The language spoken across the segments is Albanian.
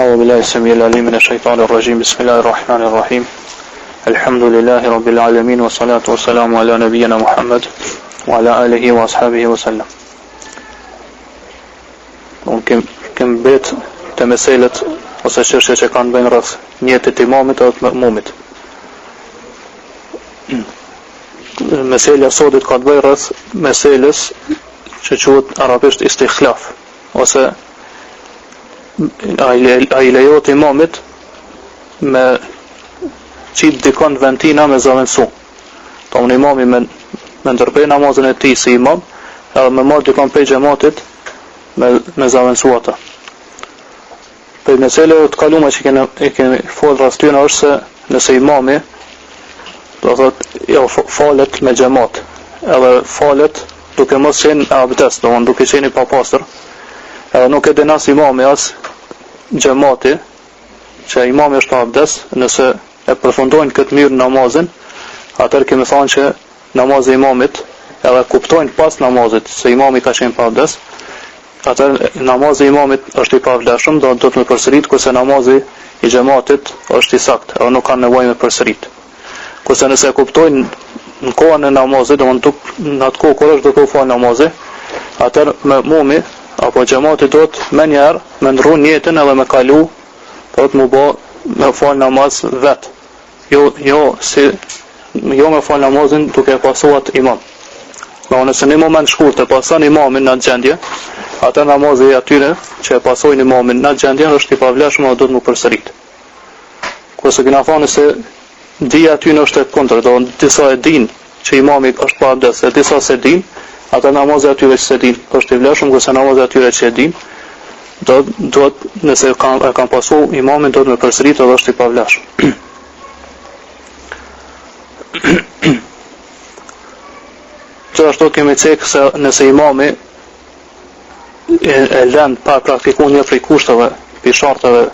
أعوذ بالله السميع العليم من الشيطان الرجيم بسم الله الرحمن الرحيم الحمد لله رب العالمين والصلاة والسلام على نبينا محمد وعلى آله وأصحابه وسلم. Kem bet të meselet ose çështje që kanë bënë rreth mjetit të imamit apo të ma'mumit. Mesela sotit ka të bëjë rreth meseles që quhet arabisht istikhlaf ose a i lejohet imamit me qit dikon ventina me zavendësu. Tonë imami me ndërprej namazën e tij si imam, edhe me marrë dikon prej xhamatit me zavendësu ata. Për meseleve të kaluara që kemi folur rreth tyre është se nëse imami do thotë jo falet me xhamat, edhe falet duke mos qenë abdes, domthonë duke qenë i papastër, edhe nuk e denas imami as xhamati që imami është pa abdes, nëse e përfundojnë këtë mirë namazin, atëherë kemi thënë që namazi i imamit edhe kuptojnë pas namazit se imami ka qenë pa abdes, atëherë namazi i imamit është i pavlefshëm, do të më përsërit, kurse namazi i xhamatit është i saktë, edhe nuk kanë nevojë me përsërit. Kurse nëse e kuptojnë në kohën e namazit, domthonë në atë kohë kur është duke u fal namazi, atëherë ma'mumi apo xhamati do të më njëherë me ndrru njëtën edhe me kalu, do të më bë me fal namaz vet. Jo me fal namazin duke pasuar imam. Nëse në moment shkurt të pason imamin në gjendje, atë namazi i atyre që e pasojnë imamin në gjendje është i pavlefshëm dhe do të më përsërit. Kurse kena thënë se dija aty është e kundërt, do disa e dinë që imami është pa abdes, e disa se dinë, ata namazi atyre që se din është i vlefshëm, kurse namazi atyre që e din do nëse e kanë pasu imamin do të me përsërit edhe është i pavlefshëm. Gjithashtu kemi cekë se nëse imami e lën pa praktikuar një prej kushteve, pi sharteve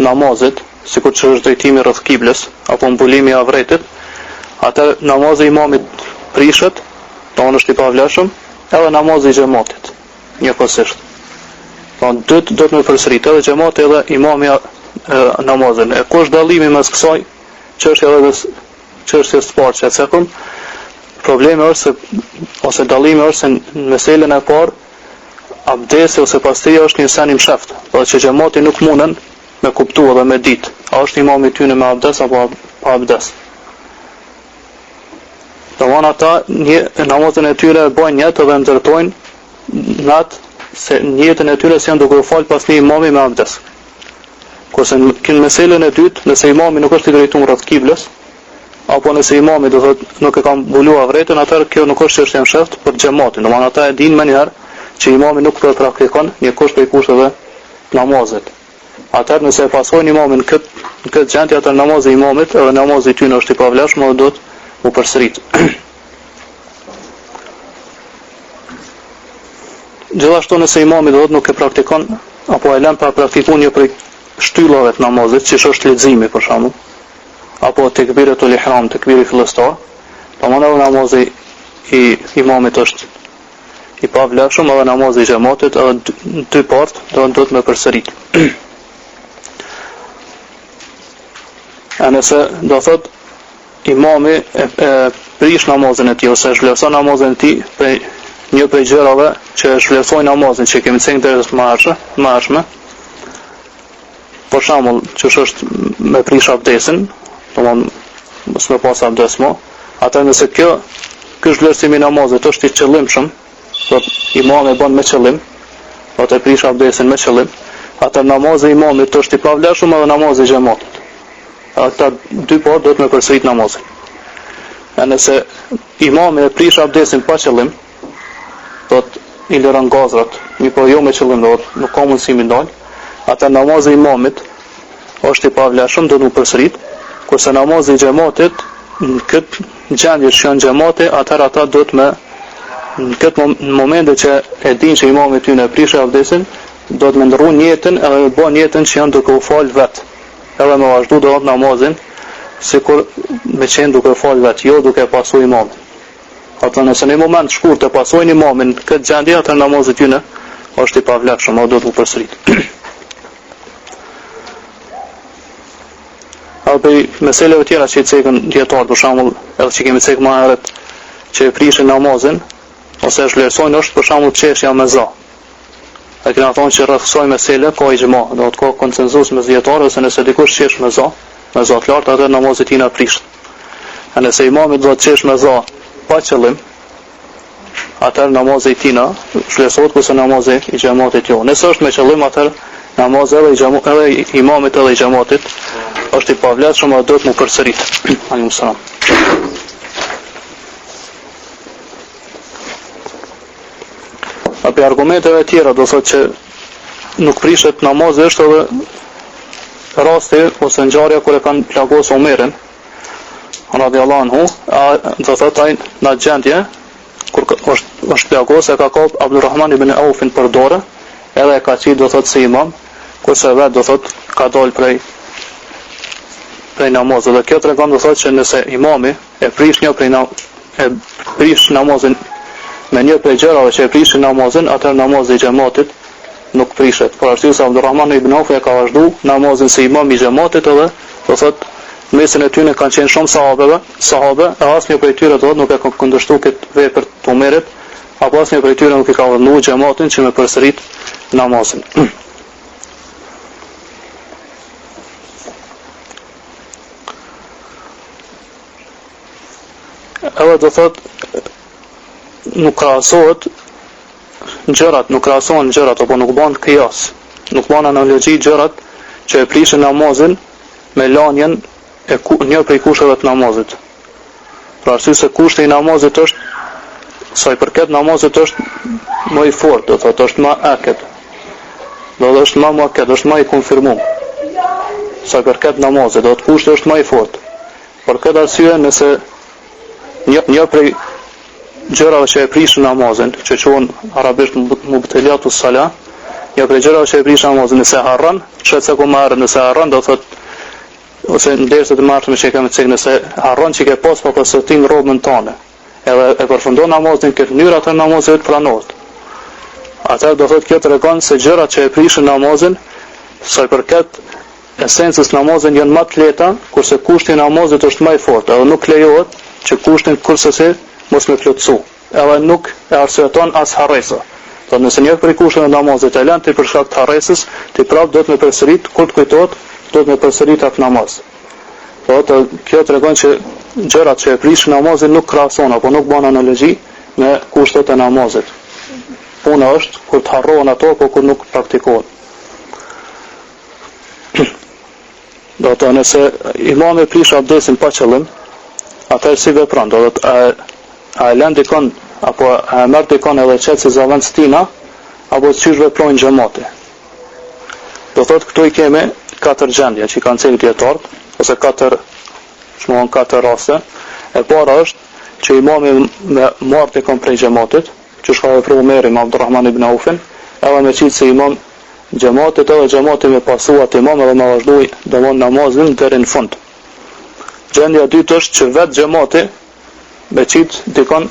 namazit, sikur që është drejtimi rreth kiblës apo mbulimi i avretit, atë namazi i imamit prishet, tonë është i pavlefshëm, edhe namazi i xhamatit, njëkohësisht. Tonë do të më përsërit edhe xhamati edhe imami namazin. E ku është dallimi mes kësaj çështje edhe çështjes së parë që cekëm? Problemi është ose dallimi është se në meselën e parë abdesi ose pastria është një sen i mshaft, por që xhamati nuk mundën me kuptu edhe me ditë, a është imami tyne me abdes apo pa abdes. Domthon ata namazën e tyre e bojnë jetë dhe ndërtojnë natë se jetën e tyre si janë duke u fal pas një imami me abdes. Kurse në meselën e dytë, nëse imami nuk është i drejtuar rreth kiblës, apo nëse imami do thotë nuk e ka mbuluar avretën, atëherë kjo nuk është çështje e mshaft për xhamatin. Domthon ata e dinë më njëherë që imami nuk praktikon një kusht prej kushteve namazit. Atëherë nëse e pasojnë imamin këtë gjendje, atëherë namazi i imamit edhe namazi i tyre është i pavlefshëm dhe do të u përsërit. Gjithashtu nëse imami do të nuk e praktikon apo e lën pa praktikuar një prej shtyllave të namazit, siç është leximi për shembull, apo tekbiratul ihram, tekbiri fillestar, domthonë edhe namazi i imamit është i pavlefshëm edhe namazi i xhamatit edhe në dy partë do të më përsërit. A nëse do thot imami e prish namazin e tij ose zhvlerëson namazin e tij për një prej gjërave që zhvlerësojnë namazin që kemi thënë deri të mëarshme, për shembull, që është me prish abdesin, domthonë mos me pas abdes më, atë nëse ky zhvlerësim i namazit është i qëllimshëm, do imami e bën me qëllim, do të prish abdesin me qëllim, atë namazi i imamit është i pavlefshëm edhe namazi i xhamatit. Ata dy parë do të me përsërit namazin. E nëse imami e prish abdesin pa qëllim, do të i lëron gazrat, një po jo me qëllim, do të nuk ka mundësi mi ndalë, ata namazi i imamit është i pavlefshëm, do të më përsërit, kurse namazi i xhamatit në këtë gjendje që janë xhamati, atëherë ata do të me në këtë momente që e din që imami tyne e prish abdesin, do të me ndërru njëtën edhe me bën njëtën që janë duke u fal vetë. Edhe me vazhdu do të namazin sikur me qenë duke fal vetë, jo duke pasu imamin. Ata nëse në moment shkurt të pasojnë imamin këtë gjendje, atë namazi tyne është i pavlefshëm, do të u përsërit. Apo për meseleve tjera që i cekën dietar, për shembull, edhe që kemi cekë më herët, që e prishin namazin ose e vlerësojnë është për shembull çeshja me za. A kena thonë që rreth kësaj mesele ka ixhma, do të ka konsenzus mes dietarëve se nëse dikush qesh me za të lartë, atë namazi i tij na prisht. A nëse imami do të qesh me za pa qëllim, atëherë namazi i tij na vlerësohet kurse namazi i xhamatit jo. Nëse është me qëllim, atëherë namazi edhe i imamit edhe i xhamatit është i pavlefshëm, atë duhet mu përsërit. Alaykum salam. Për argumenteve tjera do thotë që nuk prishet namazi është edhe rasti ose ngjarja kur e kanë plagosur Omerin radhiyallahu anhu, do thotë ai në gjendje kur është plagosur e ka kap Abdulrahman ibn Aufin për dorë, edhe e ka qit do thotë si imam, kurse vet do thotë ka dalë prej namazit. Dhe kjo tregon do thotë që nëse imami e prish namazin me një prej gjërave që e prishin namazin, atëherë namazi i xhamatit nuk prishet. Por arsye se Abdulrahman ibn Auf e ka vazhdu namazin si imam i xhamatit, edhe do thotë mesin e tyre kanë qenë shumë sahabe, e asnjë prej tyre do thotë nuk e ka kundërshtuar këtë vepër të Omerit, apo asnjë prej tyre nuk i ka vënë xhamatin që me përsërit namazin. Edhe do thotë nuk krahasohen gjërat apo nuk bën qiyas, nuk bën analogji gjërat që e prishin namazin me lanjen e një prej kushteve të namazit. Për arsye se kushti i namazit është, sa i përket namazit është më i fortë, do thotë është më aked. Do të është më aked, është më i konfirmuar. Sa i përket namazit, do të kushti është më i fortë. Për këtë arsye nëse një prej gjërave që e prishin namazin, që quhen arabisht mubtiliatus sala, një prej gjërave që e prishin namazin, nëse harron, çet se ku marrë, nëse harron do thotë ose ndërsa të marrë që kemi thënë, nëse harron që ke pas pa konsultim rrobën tonë, edhe e përfundon namazin këtë mënyrë, atë namazi vetë pranohet. Atë do thotë kjo tregon se gjërat që e prishin namazin, sa i përket esencës namazin janë më të lehta, kurse kushti i namazit është më i fortë, edhe nuk lejohet që kushtin kursese mos me plotësu, edhe nuk e arsyeton as harresa. Do nëse një prej kushteve të namazit e lën ti për shkak të harresës, ti prapë do të me përsërit kur të kujtohet, do të me përsërit atë namaz. Do kjo tregon që gjërat që e prishin namazin nuk krahasohen apo nuk bën analogji me kushtet e namazit. Puna është kur të harrohen ato apo kur nuk praktikohen. Do të nëse imami prish abdesin pa qëllim, atëherë si vepron, do të a e lën dikon apo a e merr dikon edhe çet si zavent tina, apo çish veprojnë xhamati. Do thotë këtu i kemi 4 gjendje që kanë thënë dietarët, ose 4 raste. E para është që imami me marrë dikon prej xhamatit, që shka vepru Omeri me Abdulrahman ibn Aufin, edhe me qitë se imam xhamatit, edhe xhamati me pasuat imam edhe me vazhdoj domon namazin deri në fund. Gjendja e dytë është që vetë xhamati me qitë dikon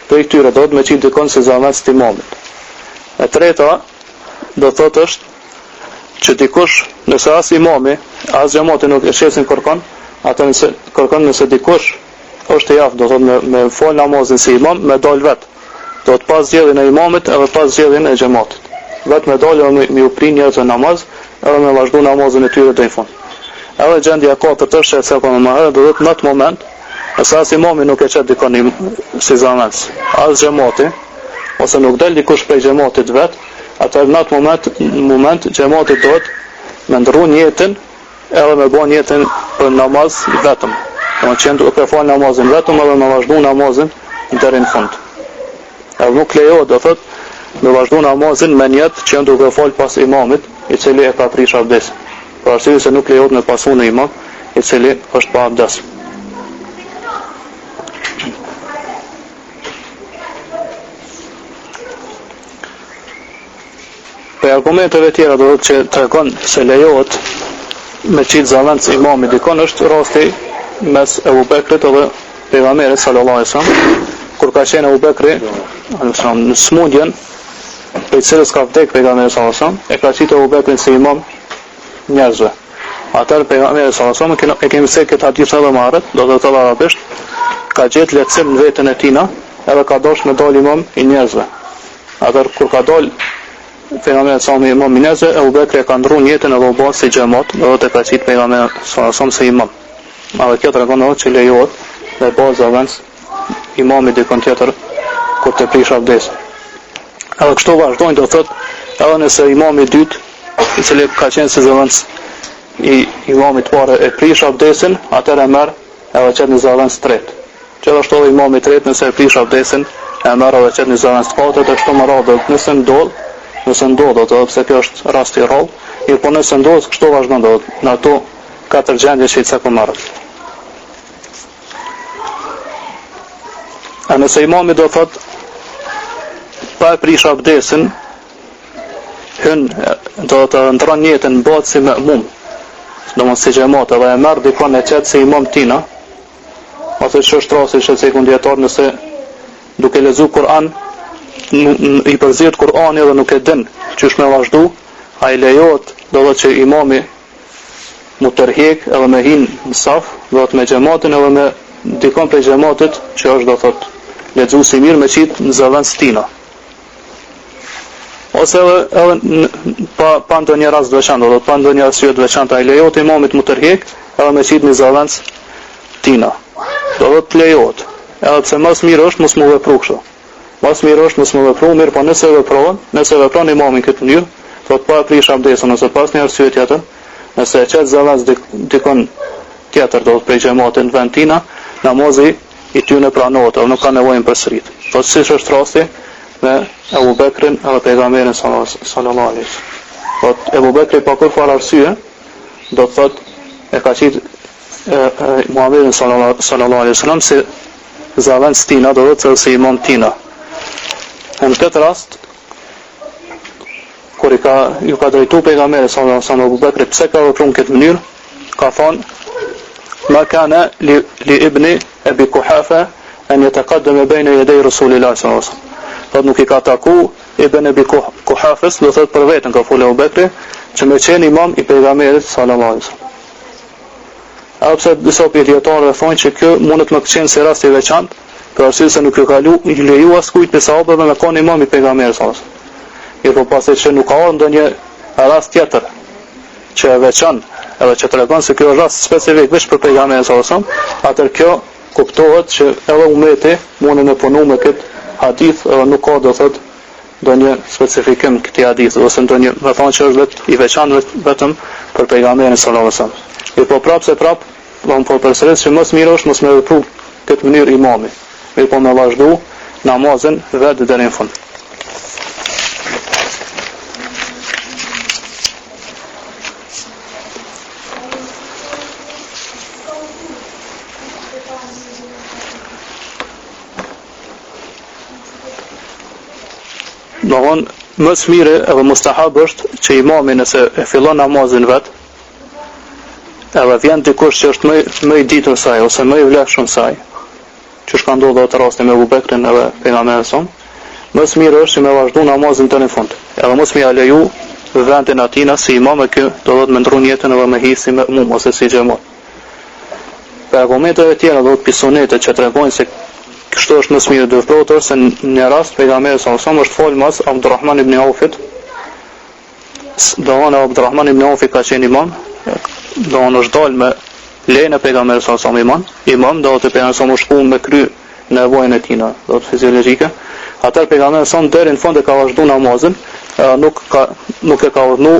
prej këtyre, do të me qitë dikon se zavend të imamit. E treta do thotë është që dikush, nëse as imami, as xhamati nuk e shesin kërkon, atë nëse kërkon, nëse dikush është i aftë, do thotë me fal namazin si imam, me dal vet. Do të pas zgjedhjen e imamit edhe pas zgjedhjen e xhamatit. Vet me dalë me u prin njerëzve namaz, edhe me vazhdu namazin e tyre deri në fund. Edhe gjendja e katërt është se apo më herë do të në atë moment, nëse as imami nuk e çet dikon si zavend, as xhamati, ose nuk del dikush prej xhamatit vet, atëherë në atë moment xhamati do të me ndrru jetën edhe me bën jetën për namaz vetëm. Domethënë që duhet të fal namazin vetëm edhe me vazhdu namazin deri në fund. Edhe nuk lejohet do thotë me vazhdu namazin me niyet që duhet të fal pas imamit, i cili e ka prish abdes. Për arsye se nuk lejohet me pasu në imam, i cili është pa abdes. Për argumenteve tjera do të që tregon se lejohet me qitë zavend imamit dikon është rasti mes Ebu Bekrit edhe pejgamberit sallallahu alaihi wasallam, kur ka qenë Ebu Bekri në smundjen për cilës ka vdek pejgamberi sallallahu alaihi wasallam, e ka qitë Ebu Bekrin si imam njerëzve. Atëherë pejgamberi sallallahu alajhi wasallam e kemi se këtë hadith edhe më herët, do të thotë arabisht, ka gjetë lehtësim në veten e tina, edhe ka dashur me dalë imam i njerëzve. Atëherë kur ka dalë pejgamberi sallallahu alajhi wasallam imam i njerëzve, Abu Bekri ka ndruar jetën edhe u bë si xhamat, do të ka qit pejgamberi sallallahu alajhi wasallam se imam. Edhe kjo tregon edhe që lejohet dhe baza vends imami dikon tjetër kur të prish abdesin. Edhe kështu vazhdojnë, do thotë, edhe nëse imami i dytë, i cili ka qenë si zëvendës i imamit parë e prish abdesin, atëherë merr edhe qet në zëvendës tretë. Gjithashtu edhe imami i tretë nëse e prish abdesin, e merr edhe qet në zëvendës katërt, e kështu me radhë, nëse ndodh, do të thotë, pse kjo është rasti i rrallë, mirë po nëse ndodh, kështu vazhdon, do të në ato katër gjendje që i caktuar. A nëse imami do thotë pa e prish abdesin, do të ndron jetën bëhet si ma'mum, domosht si xhamat, edhe e merr dikon e qet si imam tina, ose është rasti që sekondietar nëse duke lexuar Kur'an i përzihet Kur'ani dhe nuk e din çish me vazhdu, ai lejohet, do të thotë që imami mu tërheq edhe me hin në saf, do të me xhamatin edhe me dikon prej xhamatit që është, do thotë, lexuesi mirë me qit në zëvendës tina. Ose edhe pa ndonjë rast të veçantë, do të pa ndonjë arsye të veçantë, ai lejohet imamit mu tërheq edhe me qit në zëvendës tina. Do të lejohet. Edhe pse më mirë është mos mu vepru kështu. Më mirë është mos mu vepru, mirë po nëse vepron imami këtë mënyrë, do të pa prish abdesin ose pas një arsye tjetër, nëse e qet zëvendës dikon tjetër, do të prej xhamatit në vend tina, namazi i tyre pranohet, edhe nuk ka nevojë përsërit. Po siç është rasti me Abu Bekrin edhe pejgamberin sallallahu alaihi wasallam. Po Abu Bekri pa kurrë arsye, do të thotë e ka qit Muhamedit sallallahu alaihi wasallam si zëvendës tina, do të thotë si imam tina. Në këtë rast, kur ju ka drejtu pejgamberi sallallahu alaihi wasallam Abu Bekri pse ka vepruar në këtë mënyrë, ka thonë ma kana li ibni Abi Kuhafa an yataqaddama bayna yaday Rasulillah sallallahu alaihi wasallam. Do nuk i ka taku ibn Abi Kuhafës, do thotë për veten ka folë Abu Bekri, që me qenë imam i pejgamberit sallallahu alaihi wasallam. Apse disa pjesëtarë thonë që kjo mundet më të qenë si rast i veçantë, për arsye se nuk i leju askujt prej sahabëve me qenë imam i pejgamberit sallallahu alaihi wasallam. Mirë po pasi që nuk ka ndonjë rast tjetër që e veçon, edhe që tregon se kjo është rast specifik vetëm për pejgamberin sallallahu alaihi wasallam, atëherë kjo kuptohet që edhe ummeti mund të punu me këtë hadith, edhe nuk ka, do thotë, ndonjë specifikim këtij hadithi ose ndonjë, më thonë që është i veçantë vetëm për pejgamberin sallallahu alaihi wasallam. Mirë po prapë po përsëris që më mirë është mos me vepru këtë mënyrë imami. Mirë po me vazhdu namazin vetë deri në fund. Dohon, më mire edhe mustahab është që imami nëse e fillon namazin vetë, edhe vjen dikush që është më i ditur saj ose më i vlefshëm saj, që shka ndodhë atë rastin me Abu Bekrin edhe pejgamberin son, më mire është që me vazhdu namazin të në fund. Edhe më mire leju vendin atina si imam e kjo do të me ndru jetën edhe me hisi me mum ose si xhamat. Për argumentet e tjera do të pisonetet që tregojnë se kështu është më mire dëvprotur, se në rast pejgamberi sallallahu alaihi wasallam është folë mas Abdurrahman ibn Aufit, dohon Abdurrahman ibn Aufit ka qenë imam, dohon është dalë me lejnë e pejgamberit sallallahu alaihi wasallam imam, do të pejgamberi sallallahu alaihi wasallam me kry nevojën e tina, do të fiziologjike. Atëherë pejgamberi sallallahu deri në fund e ka vazhdu namazin, nuk e ka urdhnu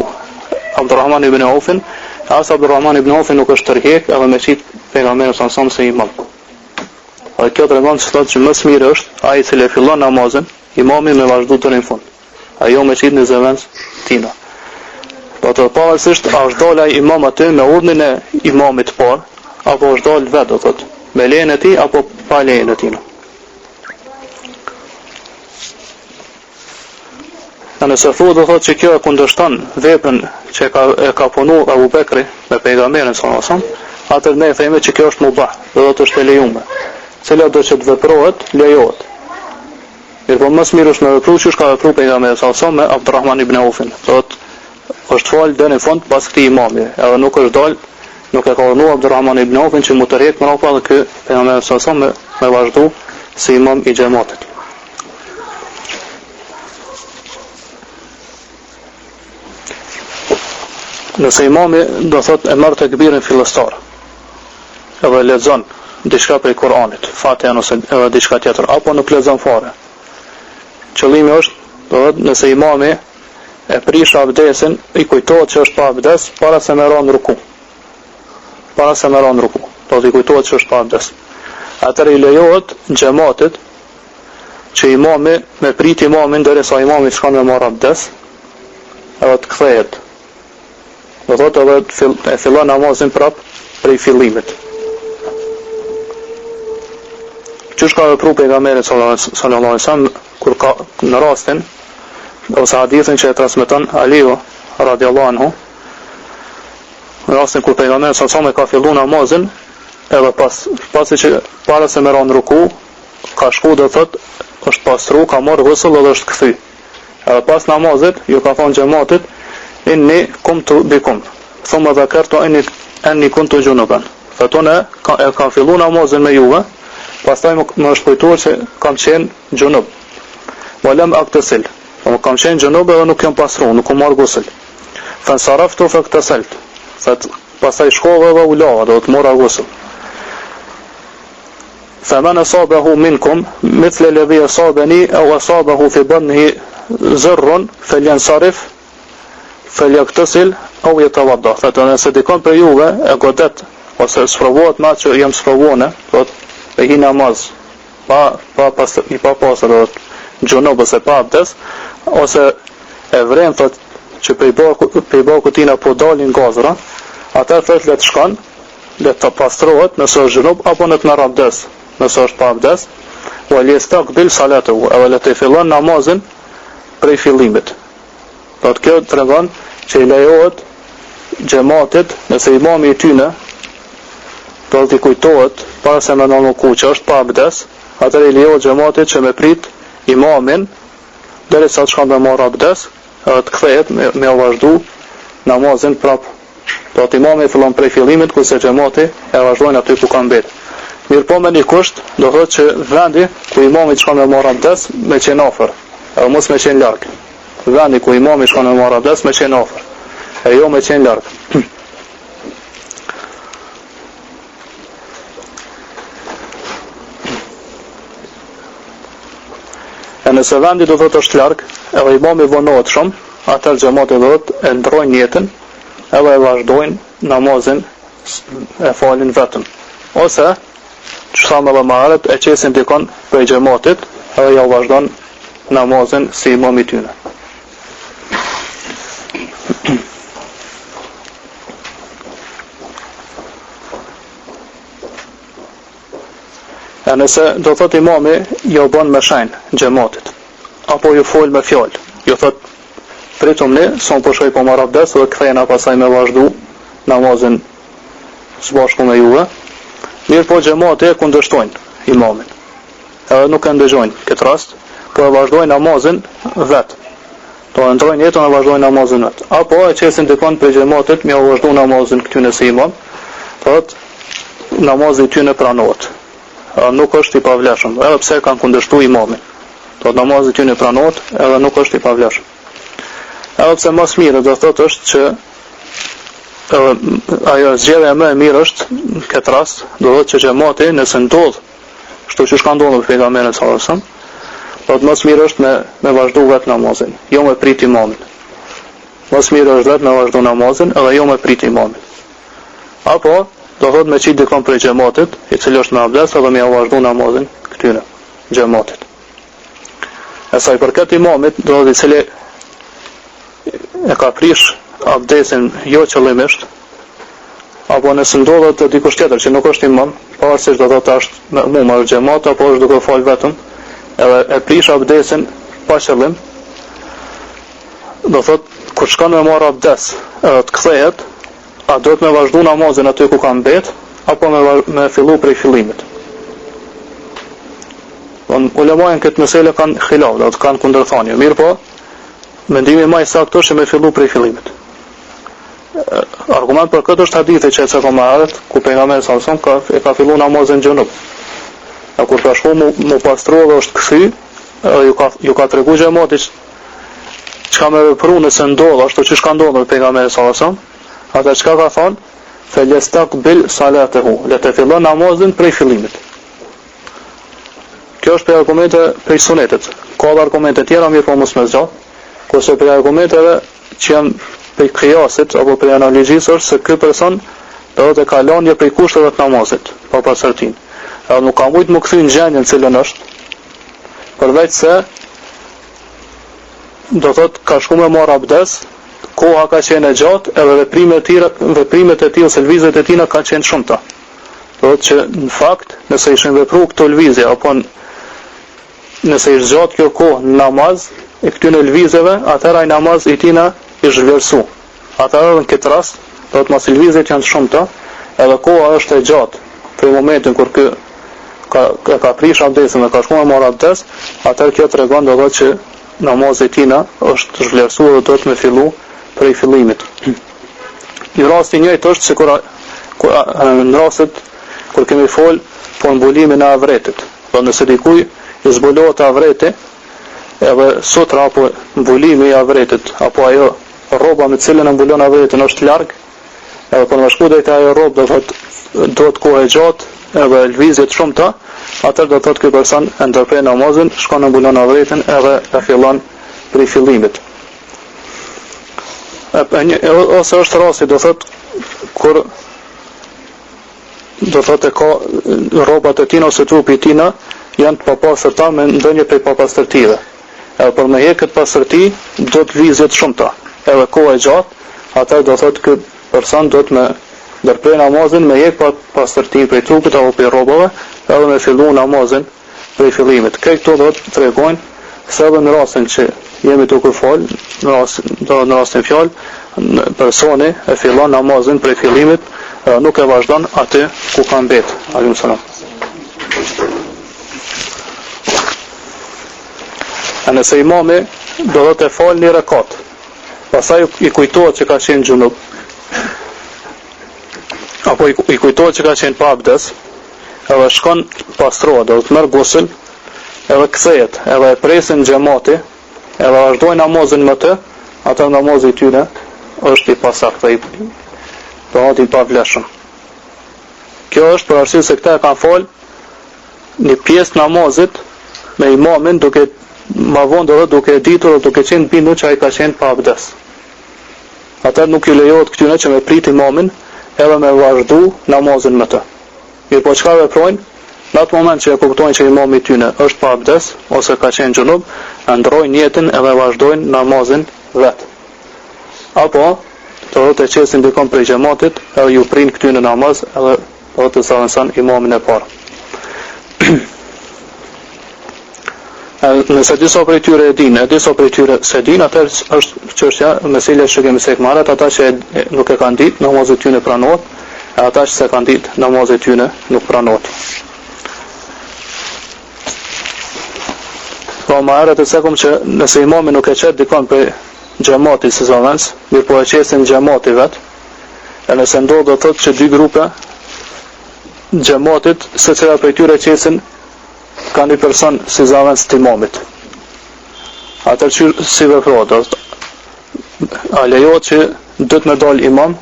Abdurrahman ibn Aufin, as Abdurrahman ibn Aufin nuk është tërheq edhe me qit pejgamberin sallallahu alaihi wasallam se imam. Dhe kjo tregon se thotë që më mire është ai i cili fillon namazin, imami me vazhdu deri në fund. Ajo me qit në zëvendës tina. Po të pavarësisht a është dalë ai imam aty me urdhnin e imamit të parë, apo është dalë vetë, do thotë, me lejen e tij apo pa lejen e tij. Nëse thua do thotë që kjo e kundërshton veprën që e ka punu Abu Bekri me pejgamberin sallallahu alaihi wasallam, atëherë ne themi që kjo është mubah, do thotë është e lejuar. Cila do që të veprohet, lejohet. Mirë po më mirë është me vepru që ka vepru pejgamberi sallallahu alaihi wasallam me Abdurrahman ibn Aufin. Do thotë është fal deri në fund pas këtij imami, edhe nuk është dal, nuk e ka urdhëruar Abdulrahman ibn Aufin që mu tërheq mbrapa dhe ky pejgamberi sallallahu alajhi wasallam me vazhdu si imam i xhamatit. Nëse imami do thot e marr tekbirin fillestar, edhe lexon diçka prej Kuranit, Fatiha ose edhe diçka tjetër, apo nuk lexon fare. Qëllimi është, do thot, nëse imami e prish abdesin, i kujtohet që është pa abdes para se me ra në ruku. Para se me ra në ruku. Do t'i kujtohet që është pa abdes. Atëherë i lejohet xhamatit që imami me prit imamin derisa imami shkon me marr abdes, edhe të kthehet. Do thotë edhe e fillon namazin prap prej fillimit. Qysh ka vepruar pejgamberi sallallahu alaihi wasallam kur ka në rastin ose hadithin që e transmeton Aliu radiallahu anhu, në rastin kur pejgamberi sallallahu alaihi wasallam ka filluar namazin, edhe pasi që para se me ra në ruku, ka shku dhe thot, është pastru, ka marrë ghusull edhe është kthy. Edhe pas namazit, ju ka thonë xhamatit, inni kuntu bikum, thumma dhakartu anni kuntu junuban. Fatona e ka filluar namazin me juve, pastaj më është kujtuar se kam qenë junub. Walam aktasil. Po kam qenë junub edhe nuk jam pastru, nuk kam marrë ghusull. Fansaraftu faktasalt. Pastaj shkova dhe u lava, do të mora ghusull. فمن أصابه منكم مثل الذي أصابني أو أصابه في بطنه زر فلينصرف فليغتسل أو يتوضأ. Thotë nëse dikon për juve e godet ose sprovohet me atë që jam sprovuar, thotë e hi namaz pa pasër xhunub ose pa abdes, ose e vren thotë që prej barku tina po dalin gazra, atëherë thotë le të shkon, le të pastrohet nëse është xhunub apo në të merr abdes. Nëse është pa abdes, wa liyastaqbil salatahu, apo le të fillon namazin prej fillimit. Do të kjo tregon që i lejohet xhamatit, nëse imami i tyne do të kujtohet para se me në ruku që është pa abdes, atëherë i lejohet xhamatit që me prit imamin derisa të shkon me marr abdes, edhe të kthehet me vazhdu namazin prap. Do të imami fillon prej fillimit, kurse xhamati e vazhdojnë aty ku ka mbetë. Mirë po me një kusht, do thotë që vendi ku imami shkon me marr abdes me qenë afër, edhe mos me qenë larg. Vendi ku imami shkon me marr abdes me qenë afër, e jo me qenë larg. E nëse vendi do thotë është larg, edhe imami vonohet shumë, atëherë xhamati do thotë e ndrojnë jetën, edhe e vazhdojnë namazin, e falin vetëm. Ose që thamë edhe marët, e qesin dikon për xhamatit, edhe ja vazhdon namazin si imam i tyne. E nëse do thot imami, jo bën me shenjë xhamatit, apo ju fol me fjalë, ju thot pritumni, son po shkoj po marr abdes dhe kthehena pasaj me vazhdu namazin së bashku me juve. Mirë po xhamati e kundërshtojnë imamin, edhe nuk e ndëgjojnë këtë rast, po e vazhdojnë namazin vetë. Do e ndrojnë jetën e vazhdojnë namazin vetë. Apo e qesin dikon për xhamatit me vazhdu namazin këtyne si imam, thotë namazi i tyne pranohet. Nuk është i pavlefshëm, edhe pse kanë kundërshtu imamin. Thotë namazi i tyne pranohet, edhe nuk është i pavlefshëm. Edhe pse më mirë do thotë është që ajo zgjedhja më e mirë është në këtë rast, do thotë që xhamati nëse ndodh, kështu që ka ndodhur me pejgamberin sallallahu alajhi wasallam, do të më mirë është me vazhdu vetë namazin, jo me prit imamin. Më mirë është vetë me vazhdu namazin, edhe jo me prit imamin. Apo do thotë me qit dikon për xhamatit, i cili është me abdes, edhe me vazhdu namazin këtyre xhamatit. E sa i përket imamit, do thotë i cili e ka prish abdesin jo qëllimisht, apo nëse ndodhet të dikush tjetër që nuk është imam, pavarësisht do thotë është me marr xhamat apo është duke fal vetëm, edhe e prish abdesin pa qëllim, do thotë kur shkon me marr abdes, edhe të kthehet, a duhet me vazhdu namazin aty ku ka mbet, apo me fillu prej fillimit. Ulemajnë këtë mesele kanë khilaf, do të kanë kundërthënie. Mirë po, mendimi më i saktë është me fillu prej fillimit. argument për këtë është hadithi që e më herët, ku pejgamberi sallallahu alajhi wasallam ka filluar namazin xhunub. E kur ka shku mu pastru dhe është kthy, ju ka tregu xhamatit çka më vepru nëse ndodh ashtu siç ka ndodhur pejgamberi sallallahu alajhi wasallam, atë çka ka thonë, "Falestaqbil salatehu", le të fillon namazin prej fillimit. Kjo është për argumente për sunetet. Ka dhe argumente tjera mirë po mos më zgjat, kurse për argumenteve që janë për qiyasit apo për analogjisë është se ky person do të ka lënë prej kushteve të namazit, pa pastërtin. Edhe nuk ka mujt më kthy në gjendjen në cilën është, përveç se do thot ka shku me marr abdes, koha ka qenë e gjatë, edhe veprimet e tij ose lëvizjet e tij kanë qenë shumëta. Do thot që në fakt, nëse ishin vepruar këto lëvizje apo nëse ishte gjatë kjo kohë në namaz e këtyre lëvizjeve, atëra ai namaz i tina ish vlerësu. Atëra në këtë rast, do të mos lëvizjet janë shumëta, edhe koha është e gjatë. Për momentin kur ky ka prish abdesin dhe ka shkuar me marr abdes, atëherë kjo tregon do thotë që namazi i tina është zhvlerësuar dhe do të me fillu prej fillimit. Një rast i njëjtë është se në rastet kur kemi fol po mbulimin e avretit. Do nëse dikuj i zbulohet avreti, edhe sutra apo mbulimi i avretit, apo ajo rroba me cilën e mbulon avretin është larg, edhe për më shku drejt ajo rrobë do të kohë e gjatë, edhe lëvizje të shumta, atëherë do të thotë ky person e ndërprer namazin, shkon e mbulon avretin edhe e fillon prej fillimit. Ose është rasti do thotë kur do thotë ka rrobat e tina ose trupi i tina janë të papastërta me ndonjë prej papastërtive. Edhe për me heq këtë pastërti do të lëvizje të shumta, edhe kohë e gjatë, atëherë do thotë ky person do të me ndërprer namazin me heq pastërti prej trupit apo prej rrobave, edhe me fillu namazin prej fillimit. Këto do të tregojnë se edhe në rastin që jemi duke fol, në rastin fjalë, personi e fillon namazin prej fillimit, nuk e vazhdon aty ku ka mbet. Alaykum salam. Nëse imami do të fal një rekat, pastaj i kujtohet që ka qenë xhunub, apo i kujtohet që ka qenë pa abdes, edhe shkon pastrohet, do të merr gusl, edhe kthehet, edhe e presin xhamati, edhe vazhdojnë namazin me të, atë namazi i tyre është i pasaktë, i pavlefshëm. Kjo është për arsye se këta e kanë fal një pjesë namazit me imamin duke ma vonë dhe duke ditur dhe duke qenë bindu që ai ka qenë pa abdes. Atër nuk ju lejohet këtyne që me prit imamin edhe me vazhdu namazin me të. Mirë po çka veprojnë? Në atë moment që e kuptojnë që imami tyne është pa abdes ose ka qenë xhunub, ndrojnë jetën edhe vazhdojnë namazin vetë. Apo do të qesin dikon prej xhamatit edhe ju prin këtyne namaz edhe do të savensan imamin e parë. Nëse disa prej tyre e dinë, disa prej tyre se dinë, atëherë është çështja meselja që kemi sek marrë, ata që nuk e kanë ditë, namazet tyre pranohet, e ata që se kanë ditë, namazet tyre nuk pranohet. Po më herët e sekum që nëse imami nuk e qet dikon për xhamati së zavens, mirë po e qesin xhamati vetë, e nëse ndodhë do thotë që dy grupe xhamatit, secila prej tyre qesin ka një person si zavens të imamit. Atër që si veprohet, a lejohet që dhëtë me dal imam,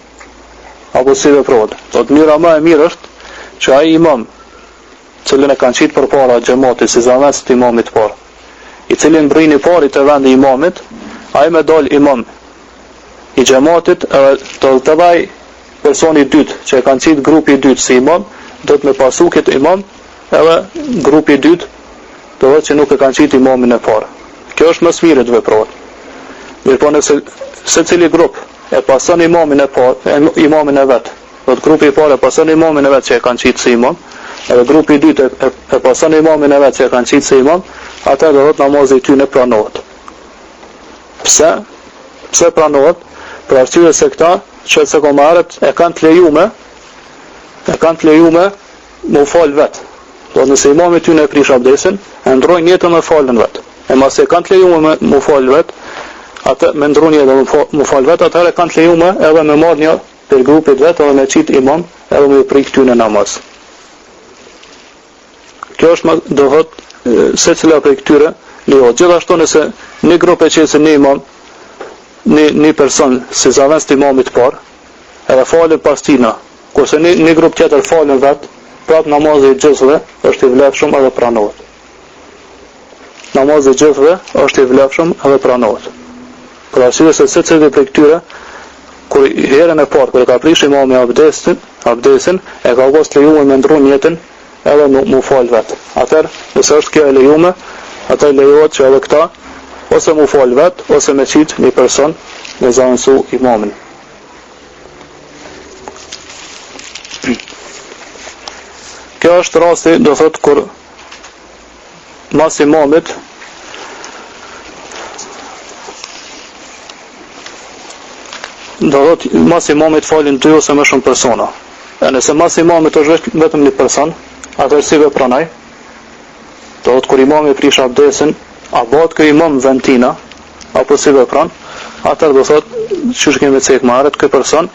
apo si veprohet. Do të mira ma e mirë është që ai imam, cilën e kanë qitë për para xhamatit si zavens të imamit parë, i cilin mbrin i pari të vendi imamit, ai me dal imam i xhamatit, do të vaj personi dytë, që e kanë qitë grupi i dytë si imam, do të me pasu këtë imam, edhe grupi i dytë do të që nuk e kanë qitë imamin e parë. Kjo është më së miri të veprohet. Mirë po nëse secili grup e pason imamin e parë, imamin e vet, do të grupi i parë e pason imamin e vet që e kanë qitë si imam, edhe grupi i dytë e pason imamin e vet që e kanë qitë si imam, atë do të namazi i tyre pranohet. Pse? Pse pranohet? Për arsye se këta që se komarët e kanë të lejume më fal vet. Do nëse imami ty në e prish abdesin, e ndrojnë jetën me falën vetë. E mas e kanë të lejume me falë vetë, atë me ndrojnë jetën me falë vetë, atëherë kanë të lejume edhe me marrë një për grupit vetë edhe me qit imam edhe me prik ty në namaz. Kjo është do thot se cila prej këtyre lejohet. Gjithashtu nëse një grup e qenë se një imam, një person si zavens të imamit par, edhe falen pas tina, kurse një grup tjetër falen vetë, prap namazi i gjithëve është i vlefshëm edhe pranohet. Namazi i gjithëve është i vlefshëm edhe pranohet. Për arsye se secili prej këtyre, kur herën e parë kur ka prish imami abdesin, e ka pas lejuar me ndru jetën edhe mu fal vet. Atëherë, nëse është kjo e lejuar, atëherë lejohet që edhe këta ose mu fal vet ose me qit një person me zaventsu imamin. Kjo është rasti, do thot, kur mas imamit do thot mas imamit falin 2 ose më shumë persona. E nëse mas imamit është vetëm një person, atëherë si vepronaj? Do thot kur imami prish abdesin, a bëhet ky imam ventina apo si vepron? Atëherë do thot, çish kemi cek marrët ky person,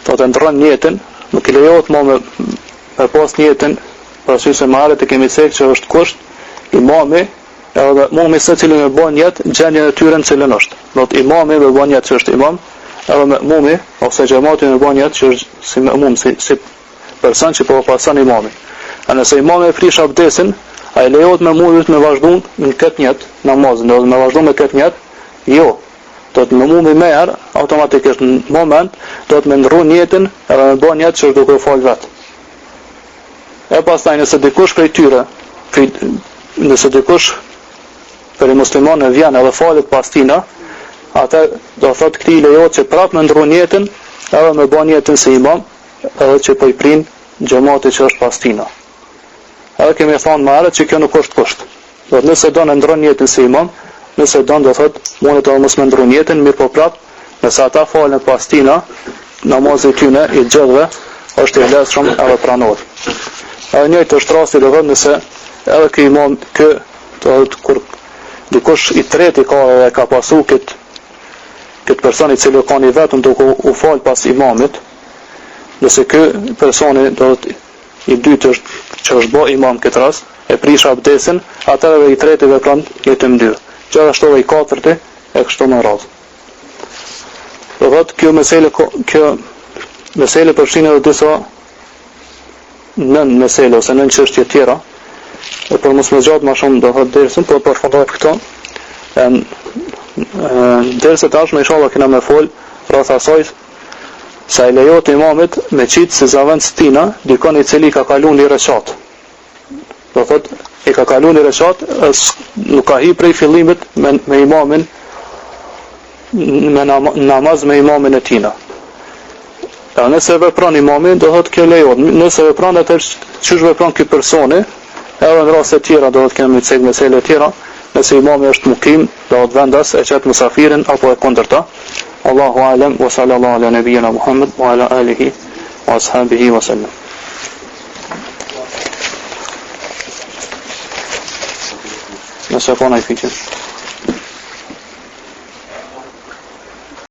do të ndron jetën, nuk i lejohet më me pas jetën, pasi se marrët e kemi cek që është kusht imami edhe mumi se cilin me bën jetë gjendjen e tyre në cilën është. Do të imami me bën jetë që është imam, edhe me mumi, ose gjemati me bën jetë që është si me mum, si person që po pason imami. A nëse imami e prish abdesin, a i lejohet me mujt me vazhdu në këtë njetë namazin, do të me vazhdu me këtë njetë? Jo. Do të me mumi me herë, automatikisht në moment, do të me ndru njetën edhe me bën jetë që është duke fal vetë. E pastaj nëse dikush prej tyre, nëse dikush për i muslimane vjen edhe falet pas tina, atë do thot këti lejohet që prapë me ndru njetën edhe me bën jetën si imam, edhe që po i prin xhamati që është pas tina. Edhe kemi thonë më herët që kjo nuk është kusht. Do të nëse do në ndron jetën si imam, nëse do të thot mundet edhe mos me ndron jetën, mirë po prap, nëse ata falen pas tina, namazi tyne i gjithëve është i vlefshëm edhe pranohet. Edhe njëjtë është rasti do thot nëse edhe ky imam kur dikush i treti ka dhe ka pasu këtë person i cili ka një vetëm duke u fal pas imamit, nëse ky personi do të i dytë është që është bë imam këtë rast, e prish abdesin, atëherë dhe i treti vepron jetëm 2. Gjithashtu dhe i katërti e kështu me radhë. Do thotë kjo mesele përfshin edhe disa nën mesele ose nën çështje tjera. E për mos më gjatë më shumë do thotë dersën, por përfundohet këto. Derset tashmë inshallah kena me fol rreth asaj sa i lejohet imamit me qitë se zavendës tina dikon i cili ka kalu një reqat. Do thot, i ka kalu një reqat, nuk ka hi prej fillimit me imamin, me namaz me imamin e tina. E nëse vepron imamin, do thot kjo lejohet. Nëse vepron atë çish vepron ky personi, edhe në raste tjera do thot kemi cek mesele tjera, nëse imami është mukim, do thot vendas e qet musafirin apo e kundërta. Allahu alem wa sallallahu ala nabiyyina Muhammad wa ala alihi wa ashabihi wa sallam. Nëse ka në i fikir.